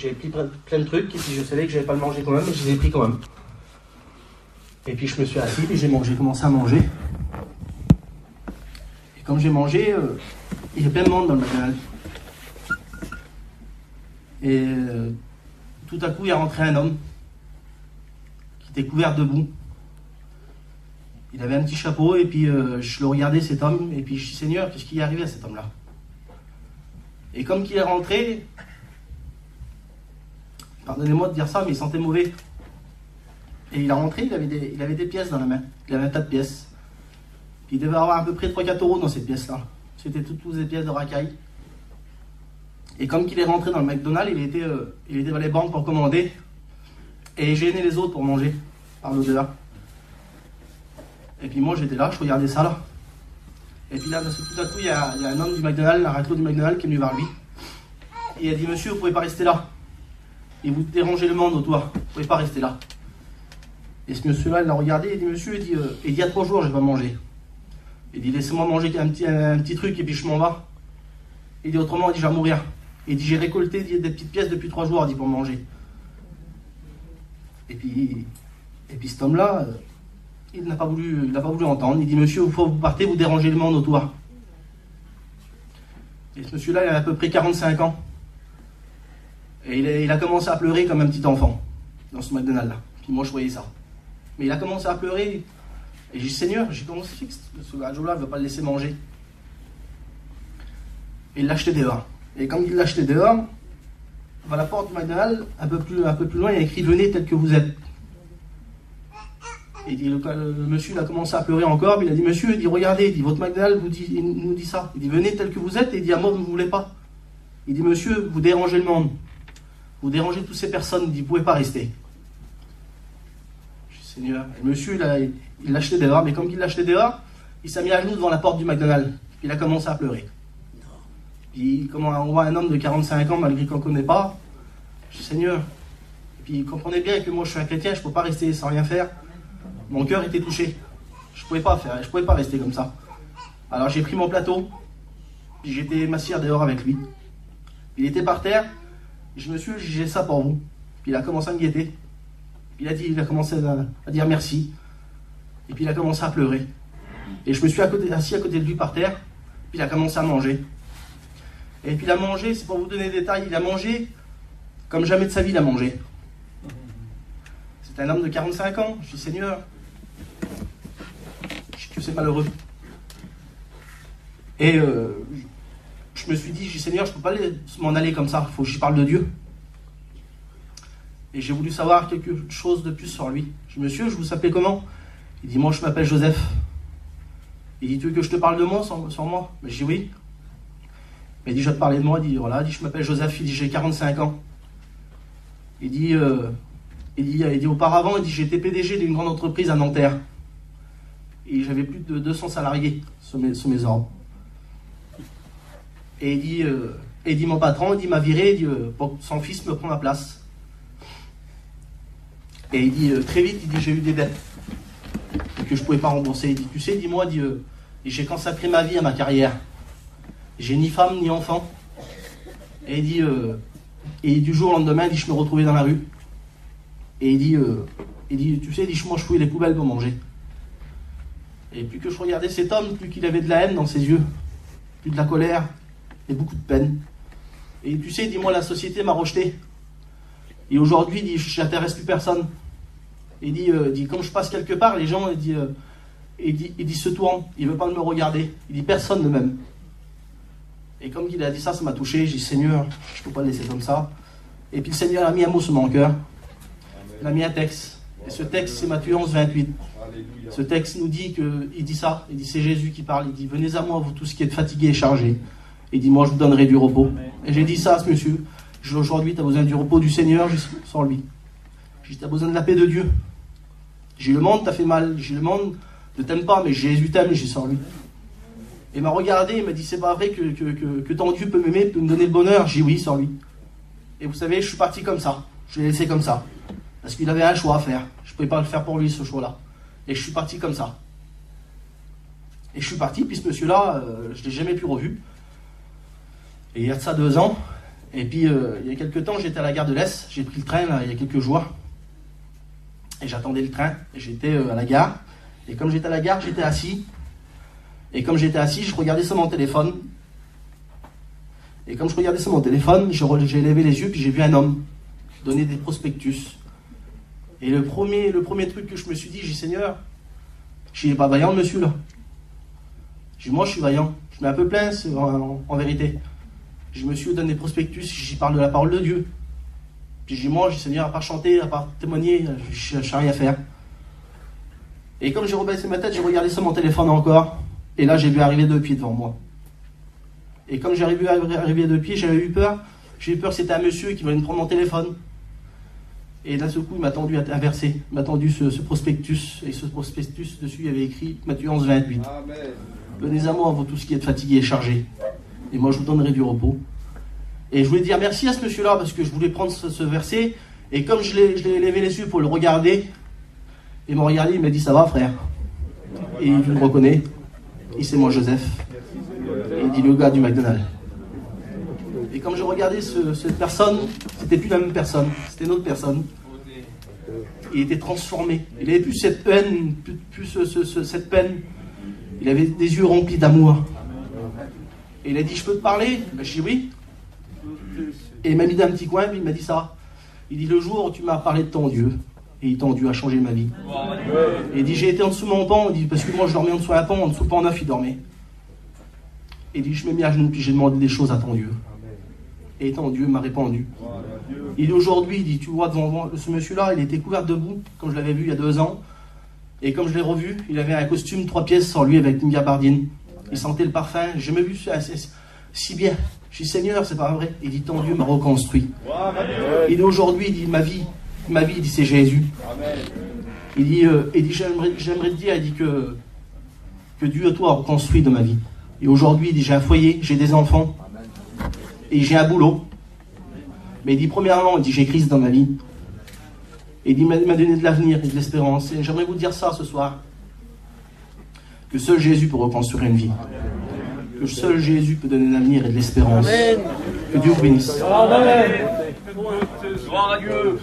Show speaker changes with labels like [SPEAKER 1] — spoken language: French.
[SPEAKER 1] j'avais pris plein de trucs, et puis je savais que j'allais pas le manger quand même, mais je les ai pris quand même. Et puis je me suis assis, et j'ai commencé à manger. Et comme j'ai mangé, il y a plein de monde dans le McDonald's. Et tout à coup, il est rentré un homme qui était couvert de boue. Il avait un petit chapeau, et puis je le regardais, cet homme, et puis je dis, Seigneur, qu'est-ce qui est arrivé à cet homme-là? Et comme qu'il est rentré, pardonnez-moi de dire ça, mais il sentait mauvais. Et il est rentré, il avait des pièces dans la main. Il avait un tas de pièces. Puis il devait avoir à peu près 3-4 euros dans ces pièces-là. C'était toutes des pièces de racailles. Et comme qu'il est rentré dans le McDonald's, il était dans les banques pour commander. Et il gênait les autres pour manger, par l'odeur. Et puis moi j'étais là, je regardais ça là. Et puis là, tout à coup, il y a un homme du McDonald's, un raclo du McDonald's qui est venu vers lui. Et il a dit, monsieur, vous ne pouvez pas rester là. Et vous dérangez le monde autour, vous ne pouvez pas rester là. Et ce monsieur-là, il l'a regardé, il dit, monsieur, il y a 3 jours, je n'ai pas mangé. Il dit, laissez-moi manger un petit truc et puis je m'en vais. Il dit, autrement, il dit, je vais mourir. Il dit, j'ai récolté des petites pièces depuis 3 jours, il dit, pour manger. Et puis cet homme-là, il n'a pas voulu entendre. Il dit, monsieur, vous partez, vous dérangez le monde autour. Et ce monsieur-là, il a à peu près 45 ans. Et il a commencé à pleurer comme un petit enfant, dans ce McDonald's-là. Puis moi, je voyais ça. Mais il a commencé à pleurer. Et j'ai dit, Seigneur, comment ça fait que ce gars-là ne veut pas le laisser manger? Et il l'a acheté dehors. Et quand il l'a acheté dehors, à la porte du McDonald's, un peu plus loin, il y a écrit, venez tel que vous êtes. Et le monsieur il a commencé à pleurer encore, puis il a dit, monsieur, il dit, regardez, il dit, votre McDonald's il nous dit ça. Il dit, venez tel que vous êtes, et il dit, à moi, vous ne voulez pas. Il dit, monsieur, vous dérangez le monde. Vous dérangez toutes ces personnes, il dit, vous ne pouvez pas rester. Je dis, Seigneur, et le monsieur, il l'a acheté dehors, mais comme il l'a acheté dehors, il s'est mis à genoux devant la porte du McDonald's. Puis il a commencé à pleurer. Puis, comment on voit un homme de 45 ans, malgré qu'on ne connaît pas, je dis, Seigneur, et puis comprenez bien que moi, je suis un chrétien, je ne peux pas rester sans rien faire. Mon cœur était touché. Je ne pouvais pas rester comme ça. Alors j'ai pris mon plateau, puis j'étais m'asseoir dehors avec lui. Il était par terre, et je me suis dit, j'ai ça pour vous. Puis il a commencé à me guetter. Puis il a commencé à dire merci. Et puis il a commencé à pleurer. Et je me suis assis à côté de lui par terre, puis il a commencé à manger. Et puis il a mangé, c'est pour vous donner des détails, il a mangé comme jamais de sa vie il a mangé. C'est un homme de 45 ans. Je dis, Seigneur, je sais que c'est malheureux. Et je me suis dit, Seigneur, je ne peux pas m'en aller comme ça, il faut que j'y parle de Dieu. Et j'ai voulu savoir quelque chose de plus sur lui. Je dis, monsieur, je vous appelle comment? Il dit, moi je m'appelle Joseph. Il dit, tu veux que je te parle de moi, sur moi? Mais je dis, oui. Il dit, je vais te parler de moi. Il dit, voilà, je m'appelle Joseph, il dit, j'ai 45 ans. Il dit, auparavant, j'étais PDG d'une grande entreprise à Nanterre. Et j'avais plus de 200 salariés sous mes ordres. Et il dit, mon patron, il m'a viré, il dit, pour que son fils me prend ma place. Et il dit, très vite, il dit, j'ai eu des dettes que je ne pouvais pas rembourser. Il dit, tu sais, dis-moi, j'ai consacré ma vie à ma carrière. J'ai ni femme, ni enfant. Et il dit, du jour au lendemain, il dit, je me retrouvais dans la rue. Et il dit, tu sais, moi je fouillais les poubelles pour manger. Et plus que je regardais cet homme, plus qu'il avait de la haine dans ses yeux, plus de la colère et beaucoup de peine. Et tu sais, il dit, moi la société m'a rejeté. Et aujourd'hui, il dit, je n'intéresse plus personne. Et il dit, quand je passe quelque part, les gens, il dit se tournent, il ne veut pas me regarder. Il dit, personne ne m'aime. Et comme il a dit ça, ça m'a touché. J'ai dit, Seigneur, je ne peux pas le laisser comme ça. Et puis le Seigneur a mis un mot sur mon cœur. Il a mis un texte. Et ce texte, c'est Matthieu 11, 28. Ce texte nous dit il dit ça. Il dit, c'est Jésus qui parle. Il dit, venez à moi, vous tous qui êtes fatigués et chargés. Il dit, moi, je vous donnerai du repos. Et j'ai dit ça à ce monsieur. Aujourd'hui, tu as besoin du repos du Seigneur, sans lui. J'ai dit, tu as besoin de la paix de Dieu. J'ai le monde t'a fait mal. J'ai le monde ne t'aime pas, mais Jésus t'aime, j'ai sans lui. Et il m'a regardé, il m'a dit, c'est pas vrai que ton Dieu peut m'aimer, peut me donner le bonheur. J'ai dit, oui, sans lui. Et vous savez, je suis parti comme ça. Je l'ai laissé comme ça. Parce qu'il avait un choix à faire. Je ne pouvais pas le faire pour lui, ce choix-là. Et je suis parti comme ça. Et je suis parti, puis ce monsieur-là, je ne l'ai jamais plus revu. Et il y a de ça 2 ans, Et puis, il y a quelques temps, j'étais à la gare de l'Est, j'ai pris le train là, il y a quelques jours, et j'attendais le train, et j'étais à la gare, et comme j'étais à la gare, j'étais assis, et comme j'étais assis, je regardais sur mon téléphone, et comme je regardais sur mon téléphone, j'ai levé les yeux, puis j'ai vu un homme donner des prospectus. Et le premier truc que je me suis dit, j'ai dit, Seigneur, je suis pas vaillant, le monsieur là. J'ai dit, moi je suis vaillant, je mets un peu plein en vérité. Je me suis donné des prospectus, j'y parle de la parole de Dieu. Puis j'ai dit, moi, j'ai dit, Seigneur, à part chanter, à part témoigner, je n'ai rien à faire. Et comme j'ai rebaissé ma tête, j'ai regardé sur mon téléphone encore. Et là, j'ai vu arriver 2 pieds devant moi. Et comme j'ai vu arriver 2 pieds, j'avais eu peur. J'ai eu peur que c'était un monsieur qui voulait me prendre mon téléphone. Et d'un seul coup, il m'a tendu un verset. Il m'a tendu ce prospectus. Et ce prospectus, dessus, il y avait écrit Matthieu 11, 28. Amen. Venez à moi, vous tous qui êtes fatigués et chargés. Et moi, je vous donnerai du repos. Et je voulais dire merci à ce monsieur-là, parce que je voulais prendre ce verset. Et comme je l'ai levé les yeux pour le regarder, il m'a regardé, il m'a dit, ça va, frère? Et il me reconnaît. Et c'est moi, Joseph. Et il dit, le gars du McDonald's. Et comme je regardais cette personne, c'était plus la même personne, c'était une autre personne. Il était transformé. Il n'avait plus cette haine, cette peine. Il avait des yeux remplis d'amour. Et il a dit, je peux te parler? Ben, je dis oui. Et il m'a mis dans un petit coin, puis il m'a dit ça. Il dit, le jour où tu m'as parlé de ton Dieu, et ton Dieu a changé ma vie. Et il dit, j'ai été en dessous de mon pont, il dit, parce que moi je dormais en dessous d'un pont, en dessous du pont neuf, il dormait. Et il dit, je m'ai mis à genoux, puis j'ai demandé des choses à ton Dieu. Et ton Dieu m'a répondu. Il dit, aujourd'hui, il dit, tu vois, devant ce monsieur-là, il était couvert de boue, comme je l'avais vu il y a 2 ans. Et comme je l'ai revu, il avait un costume 3 pièces sur lui avec une gabardine. Il sentait le parfum, j'ai jamais vu ça si bien. Je dis, Seigneur, c'est pas vrai. Il dit, ton Dieu m'a reconstruit. Il dit, aujourd'hui, il dit, ma vie, il dit, c'est Jésus. Il dit, j'aimerais te dire, il dit que Dieu, toi, a reconstruit de ma vie. Et aujourd'hui, il dit, j'ai un foyer, j'ai des enfants, et j'ai un boulot. Mais il dit, premièrement, il dit, j'ai Christ dans ma vie. Et il dit, il m'a donné de l'avenir et de l'espérance. Et j'aimerais vous dire ça ce soir. Que seul Jésus peut reconstruire une vie. Que seul Jésus peut donner de l'avenir et de l'espérance. Que Dieu vous bénisse.
[SPEAKER 2] Amen. Gloire à Dieu.